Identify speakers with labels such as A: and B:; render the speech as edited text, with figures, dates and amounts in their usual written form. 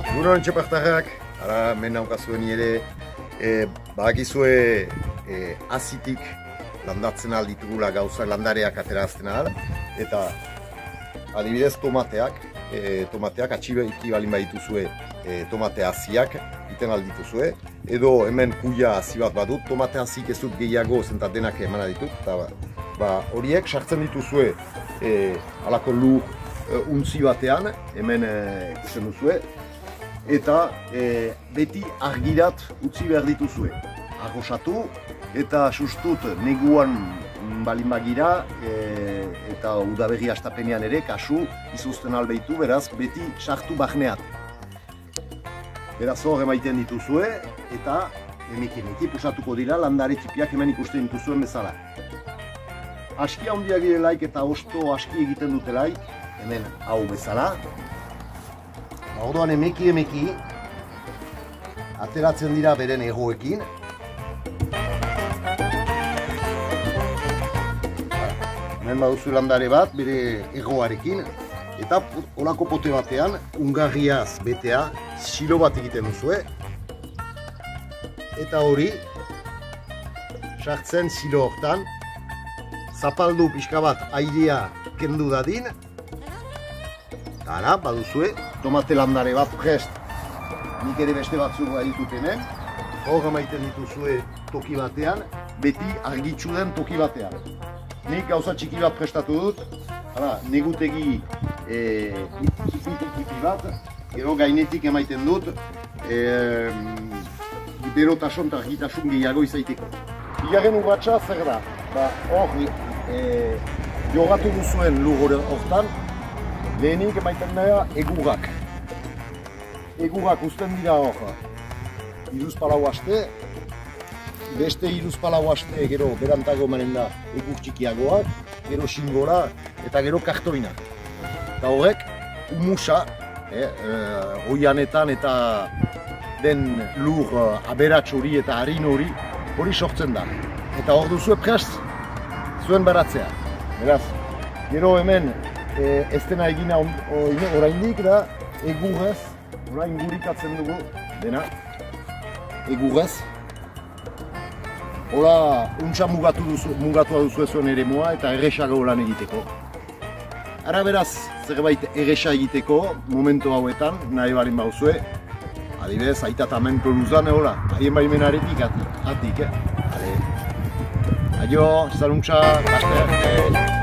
A: Egunon txepartarrak, ara men naukazuen ere, badakizue azitik landatzen alditugula gauza landareak aterazten ahal, eta adibidez tomateak atxibeiki balin badituzue tomate aziak iten aldituzue, edo hemen kuia azi bat badut, tomate azik ez dut gehiago zentat denak emana ditut, eta horiek sartzen dituzue halako lur untzi batean, hemen ikusten duzue, eta beti argirat utzi behar dituzue. Arrosatu eta sustut neguan balin bagira eta udaberri hastapenean ere kasu izuzten albeitu, beraz beti sartu bahneat. Beraz hor emaiten dituzue eta emeki pusatuko dira landare txipiak hemen ikusten dituzuen bezala. Aski handiak direlaik eta osto aski egiten dutelaik, hemen hau bezala. Orduan emeki ateratzen dira beren egoekin. Hemen baduzu landare bat bere egoarekin, eta olako pote batean ungarriaz betea silo bat egiten duzue, eta hori sartzen silo hortan, zapaldu pixka bat airea kendu dadin, eta ara baduzue tomate landare bat prest. Nik ere beste batzuk ditut hemen, hor emaiten dituzue toki batean, beti argitsu den toki batean. Nik gauza txiki bat prestatu dut, negutegi tipi bat, gero gainetik emaiten dut, berotasun eta argitasun gehiago izaiteko. Bigarren urratsa zer da? Hor jogatu duzuen lur hortan, lehenik emaiten dira egurrak. Egurrak uzten dira hor, hiruzpalau aste, beste hiruzpalau aste gero berantago manen da egur txikiagoak, gero xingora eta gero kartoinak. Eta horrek, humusa, oianetan eta den lur aberats hori eta harin hori sortzen da. Eta hor duzue prest zuen baratzea. Beraz, gero hemen ez dena egina oraindik da egurrez, orain gurikatzen dugu dena, egurrez. Hola, untsa mugatua duzue zuen ere moa eta erresago lan egiteko. Ara beraz, zerbait erresa egiteko, momentu hauetan, nahi balin bauzue, adibidez, aitatamen peluzan egola, haien baimenaretik atik, Aio, zaluntza, laster.